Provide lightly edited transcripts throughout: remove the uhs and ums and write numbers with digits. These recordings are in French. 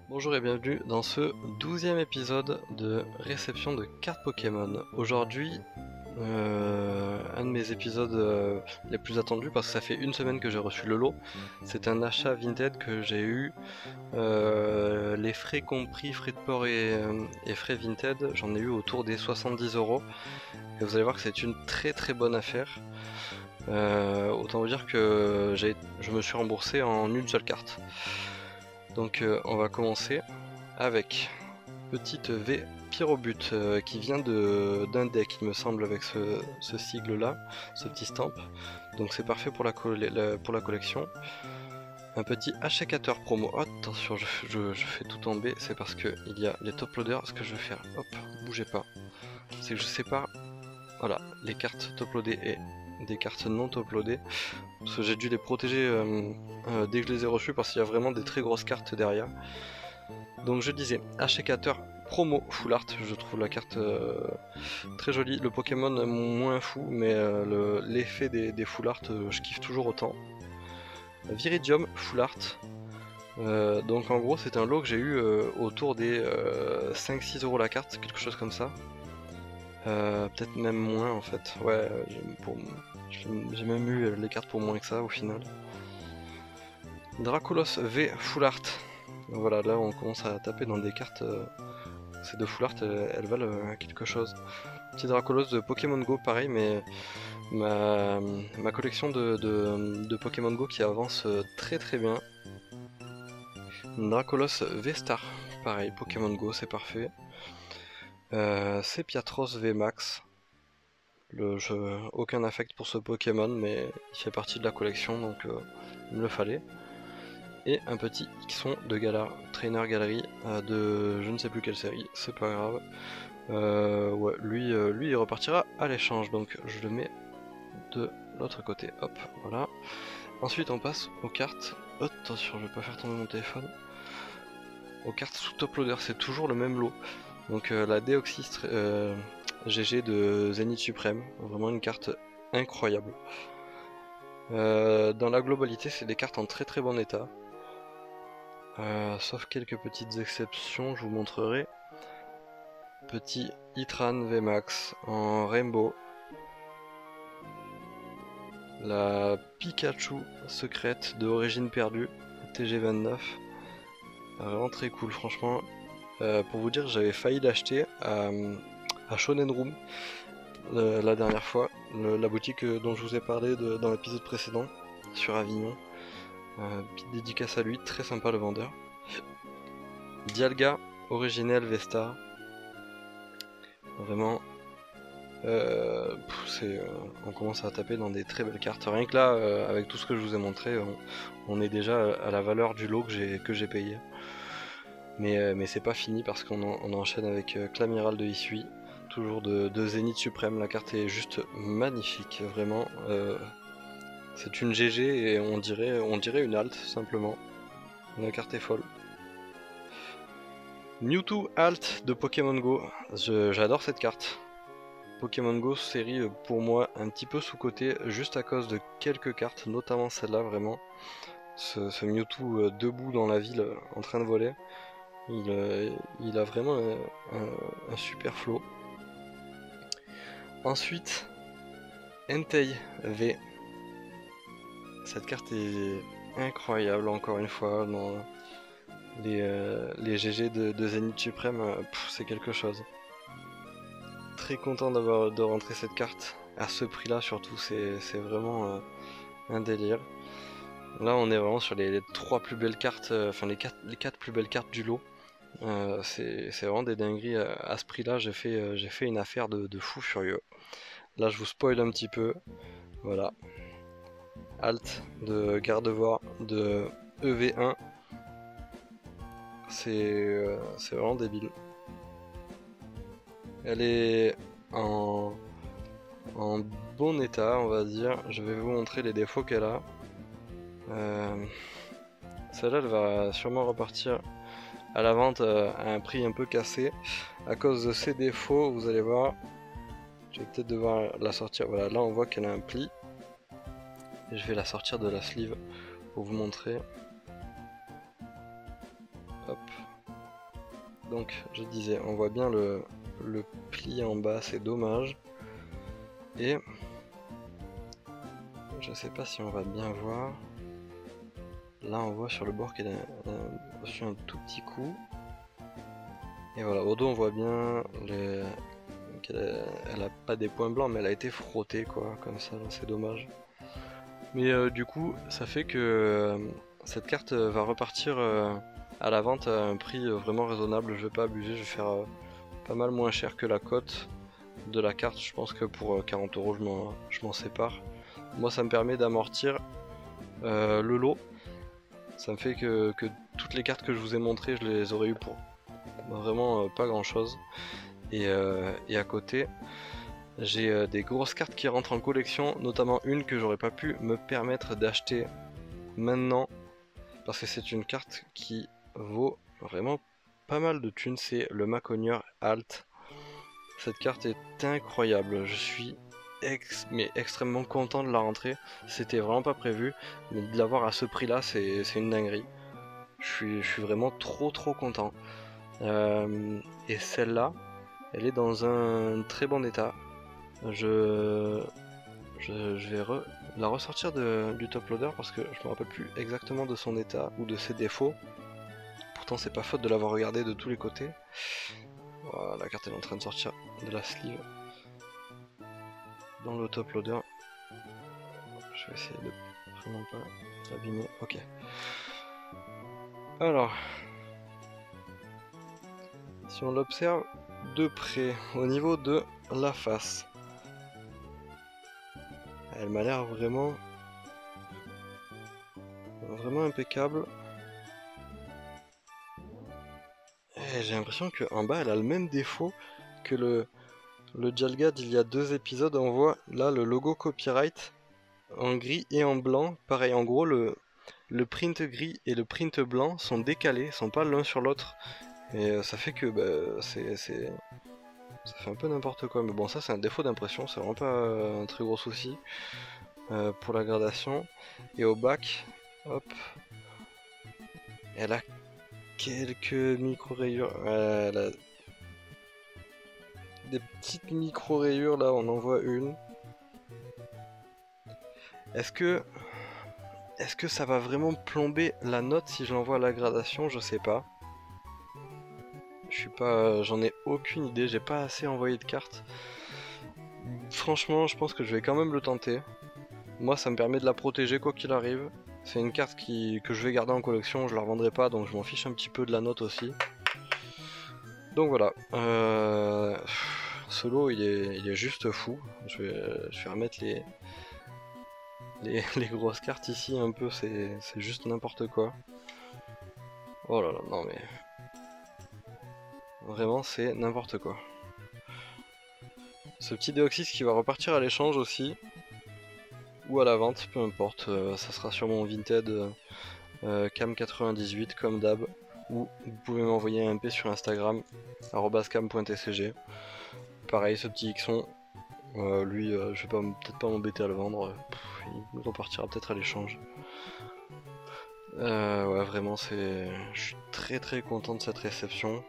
Bonjour et bienvenue dans ce 12e épisode de réception de cartes Pokémon. Aujourd'hui, un de mes épisodes les plus attendus parce que ça fait une semaine que j'ai reçu le lot. C'est un achat Vinted que j'ai eu, les frais compris, frais de port et frais Vinted, j'en ai eu autour des 70 €. Et vous allez voir que c'est une très très bonne affaire. Autant vous dire que je me suis remboursé en une seule carte. Donc on va commencer avec petite V Pyrobut qui vient d'un deck il me semble avec ce sigle là, ce petit stamp. Donc c'est parfait pour la collection. Un petit achècateur promo. Oh, attention, je fais tout tomber, c'est parce que il y a les top loaders. Ce que je vais faire, hop, bougez pas, c'est que je sépare voilà, les cartes top loadées et des cartes non top loadées. Parce que j'ai dû les protéger dès que je les ai reçues parce qu'il y a vraiment des très grosses cartes derrière. Donc je disais, achècateur promo full art, je trouve la carte très jolie. Le Pokémon moins fou, mais l'effet des full art, je kiffe toujours autant. Viridium full art. Donc en gros c'est un lot que j'ai eu autour des 5-6 € la carte, quelque chose comme ça. Peut-être même moins en fait. Ouais, j'ai même eu les cartes pour moins que ça au final. Dracolos V full art. Donc voilà, là on commence à taper dans des cartes. Ces deux full art, elles valent quelque chose. Petit Dracolos de Pokémon Go, pareil, mais ma collection de Pokémon Go qui avance très très bien. Dracolos V-Star, pareil, Pokémon Go, c'est parfait. Sepiatros V-Max. Aucun affect pour ce Pokémon, mais il fait partie de la collection, donc il me le fallait. Et un petit Xon de Galar, Trainer Gallery de je ne sais plus quelle série, c'est pas grave. Ouais, lui il repartira à l'échange, donc je le mets de l'autre côté, hop, voilà. Ensuite on passe aux cartes, attention je vais pas faire tomber mon téléphone, aux cartes sous top loader, c'est toujours le même lot. Donc la Deoxys GG de Zénith Suprême, vraiment une carte incroyable. Dans la globalité c'est des cartes en très très bon état. Sauf quelques petites exceptions, je vous montrerai. Petit Itran VMAX en Rainbow. La Pikachu secrète de Origine Perdue, TG29. Vraiment très cool, franchement. Pour vous dire, j'avais failli l'acheter à Shonen Room la dernière fois. La boutique dont je vous ai parlé dans l'épisode précédent, sur Avignon. Petite dédicace à lui, très sympa le vendeur. Dialga, originel Vesta. Vraiment, on commence à taper dans des très belles cartes. Rien que là, avec tout ce que je vous ai montré, on est déjà à la valeur du lot que j'ai payé. Mais c'est pas fini parce qu'on enchaîne avec Clamiral de Hisui, toujours de Zénith Suprême. La carte est juste magnifique, vraiment. C'est une GG et on dirait une alt simplement. La carte est folle. Mewtwo Alt de Pokémon Go, j'adore cette carte. Pokémon Go série pour moi un petit peu sous-côté juste à cause de quelques cartes, notamment celle-là vraiment. Ce Mewtwo debout dans la ville en train de voler, il a vraiment un super flow. Ensuite, Entei V. Cette carte est incroyable encore une fois dans les GG de Zénith Suprême, c'est quelque chose. Très content de rentrer cette carte à ce prix là, surtout c'est vraiment un délire. Là on est vraiment sur les 3 plus belles cartes, enfin les 4 plus belles cartes du lot. C'est vraiment des dingueries à ce prix là. J'ai fait une affaire de fou furieux. Là je vous spoil un petit peu, voilà. Alt de Gardevoir de EV1, c'est vraiment débile. Elle est en bon état, on va dire. Je vais vous montrer les défauts qu'elle a. Celle-là, elle va sûrement repartir à la vente à un prix un peu cassé. À cause de ses défauts, vous allez voir. Je vais peut-être devoir la sortir. Voilà, là on voit qu'elle a un pli. Et je vais la sortir de la sleeve pour vous montrer. Hop, Donc je disais, on voit bien le pli en bas, c'est dommage. Et je sais pas si on va bien voir. Là on voit sur le bord qu'elle a reçu un tout petit coup. Et voilà, au dos on voit bien qu'elle a pas des points blancs, mais elle a été frottée quoi, comme ça, c'est dommage. Mais du coup, ça fait que cette carte va repartir à la vente à un prix vraiment raisonnable. Je vais pas abuser, je vais faire pas mal moins cher que la cote de la carte. Je pense que pour 40 euros je m'en sépare. Moi ça me permet d'amortir le lot. Ça me fait que toutes les cartes que je vous ai montrées, je les aurais eu pour vraiment pas grand chose. Et à côté, j'ai des grosses cartes qui rentrent en collection, notamment une que j'aurais pas pu me permettre d'acheter maintenant, parce que c'est une carte qui vaut vraiment pas mal de thunes, c'est le Maconier Alt. Cette carte est incroyable, je suis extrêmement content de la rentrer, c'était vraiment pas prévu, mais de l'avoir à ce prix là c'est une dinguerie. Je suis vraiment trop content. Et celle-là, elle est dans un très bon état. Je vais la ressortir du top loader parce que je me rappelle plus exactement de son état ou de ses défauts. Pourtant c'est pas faute de l'avoir regardé de tous les côtés. Voilà, la carte est en train de sortir de la sleeve dans le top loader. Je vais essayer de vraiment pas l'abîmer. Ok. Alors, si on l'observe de près, au niveau de la face, elle m'a l'air vraiment impeccable. Et j'ai l'impression qu'en bas elle a le même défaut que le Jalgad il y a 2 épisodes. On voit là le logo copyright en gris et en blanc. Pareil, en gros le print gris et le print blanc sont décalés, sont pas l'un sur l'autre. Et ça fait que ça fait un peu n'importe quoi. Mais bon, ça c'est un défaut d'impression, c'est vraiment pas un très gros souci pour la gradation. Et au bac, hop, elle a quelques micro-rayures. Elle a des petites micro-rayures là, on en voit une. Est-ce que ça va vraiment plomber la note si je l'envoie à la gradation? Je sais pas. Je suis pas, j'en ai aucune idée, j'ai pas assez envoyé de cartes. Franchement, je pense que je vais quand même le tenter. Moi, ça me permet de la protéger quoi qu'il arrive. C'est une carte que je vais garder en collection, je la revendrai pas, donc je m'en fiche un petit peu de la note aussi. Donc voilà. Ce lot, il est juste fou. Je vais remettre les grosses cartes ici un peu, c'est juste n'importe quoi. Oh là là, non mais... Vraiment, c'est n'importe quoi. Ce petit Deoxys qui va repartir à l'échange aussi. Ou à la vente, peu importe. Ça sera sur mon Vinted cam98 comme d'hab. Ou vous pouvez m'envoyer un MP sur Instagram, @cam.tcg. Pareil, ce petit Xon, lui, je vais peut-être pas m'embêter à le vendre. Il repartira peut-être à l'échange. Ouais, vraiment, je suis très content de cette réception.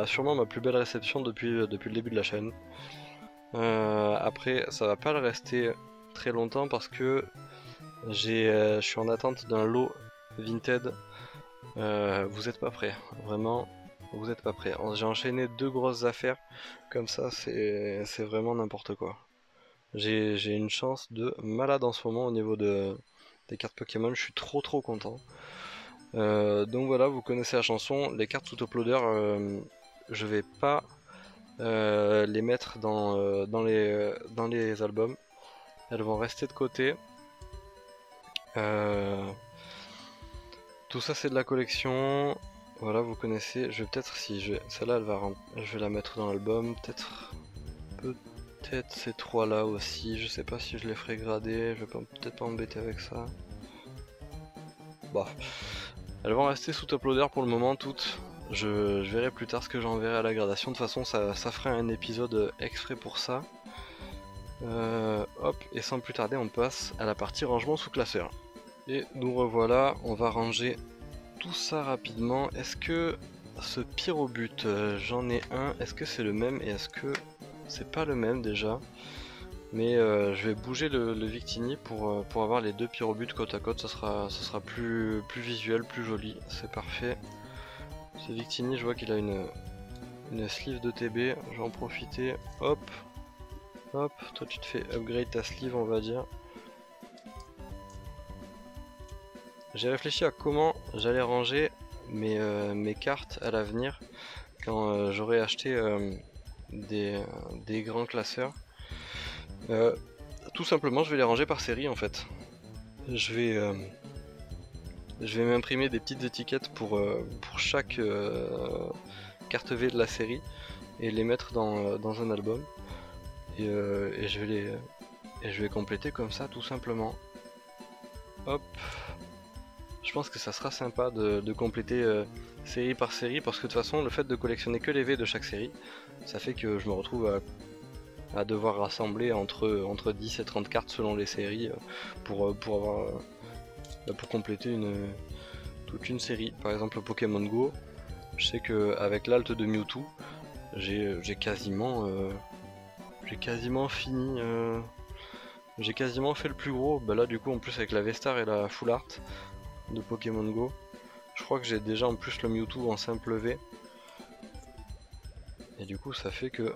Sûrement ma plus belle réception depuis le début de la chaîne. Après, ça va pas le rester très longtemps parce que je suis en attente d'un lot Vinted. Vous êtes pas prêts, vraiment, vous êtes pas prêts. J'ai enchaîné 2 grosses affaires, comme ça, c'est vraiment n'importe quoi. J'ai une chance de malade en ce moment au niveau des cartes Pokémon, je suis trop content. Donc voilà, vous connaissez la chanson, les cartes sous uploader, je vais pas les mettre dans les albums, elles vont rester de côté. Tout ça c'est de la collection, voilà, vous connaissez. Je vais peut-être, celle-là je vais la mettre dans l'album, peut-être ces 3 là aussi, je sais pas si je les ferai grader, je vais peut-être pas m'embêter avec ça. Bah, elles vont rester sous top loader pour le moment toutes. Je verrai plus tard ce que j'enverrai à la gradation. De toute façon, ça ferait un épisode exprès pour ça. Hop, et sans plus tarder, on passe à la partie rangement sous classeur. Et nous revoilà, on va ranger tout ça rapidement. Est-ce que ce pyrobut, j'en ai un. Est-ce que c'est le même et est-ce que c'est pas le même déjà? Mais je vais bouger le Victini pour avoir les deux pyrobuts côte à côte. Ça sera plus visuel, plus joli. C'est parfait. Ce Victini, je vois qu'il a une sleeve de TB. Je vais en profiter. Hop. Hop. Toi, tu te fais upgrade ta sleeve, on va dire. J'ai réfléchi à comment j'allais ranger mes cartes à l'avenir quand j'aurai acheté des grands classeurs. Tout simplement, je vais les ranger par série en fait. Je vais m'imprimer des petites étiquettes pour chaque carte V de la série et les mettre dans un album. Et je vais compléter comme ça tout simplement. Hop. Je pense que ça sera sympa de compléter série par série parce que de toute façon le fait de collectionner que les V de chaque série, ça fait que je me retrouve à devoir rassembler entre 10 et 30 cartes selon les séries pour compléter toute une série. Par exemple Pokémon Go, je sais qu'avec l'alt de Mewtwo, j'ai quasiment fini. J'ai quasiment fait le plus gros. Bah là du coup en plus avec la V-Star et la Full Art de Pokémon Go, je crois que j'ai déjà en plus le Mewtwo en simple V. Et du coup ça fait que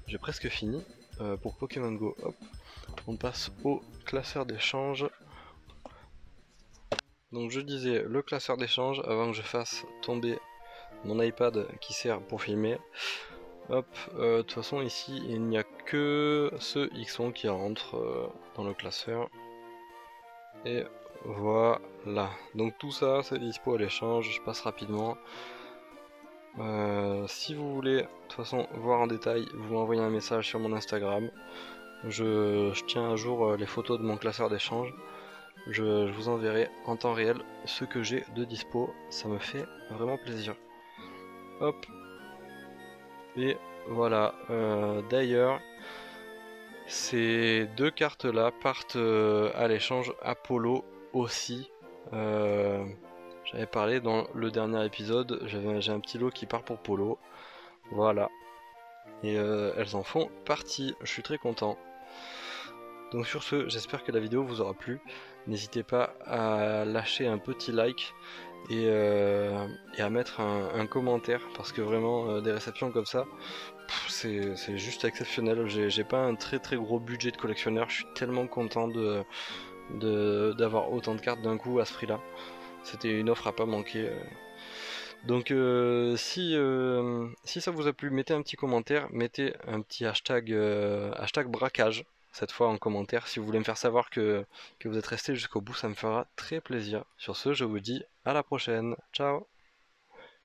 j'ai presque fini pour Pokémon Go. Hop. On passe au classeur d'échange. Donc je disais le classeur d'échange avant que je fasse tomber mon iPad qui sert pour filmer. Hop, de toute façon ici il n'y a que ce X1 qui rentre dans le classeur. Et voilà, donc tout ça c'est dispo à l'échange, je passe rapidement. Si vous voulez de toute façon voir en détail, vous m'envoyez un message sur mon Instagram. Je tiens à jour les photos de mon classeur d'échange. Je vous enverrai en temps réel ce que j'ai de dispo, ça me fait vraiment plaisir. Hop. Et voilà, d'ailleurs, ces deux cartes là partent à l'échange Apollo aussi. J'avais parlé dans le dernier épisode, j'ai un petit lot qui part pour Polo. Voilà. Et elles en font partie, je suis très content. Donc sur ce, j'espère que la vidéo vous aura plu. N'hésitez pas à lâcher un petit like et à mettre un commentaire parce que vraiment des réceptions comme ça, c'est juste exceptionnel. J'ai pas un très gros budget de collectionneur, je suis tellement content d'avoir autant de cartes d'un coup à ce prix là. C'était une offre à pas manquer. Donc si ça vous a plu, mettez un petit commentaire, mettez un petit hashtag braquage cette fois en commentaire si vous voulez me faire savoir que vous êtes resté jusqu'au bout, ça me fera très plaisir. Sur ce, je vous dis à la prochaine, ciao.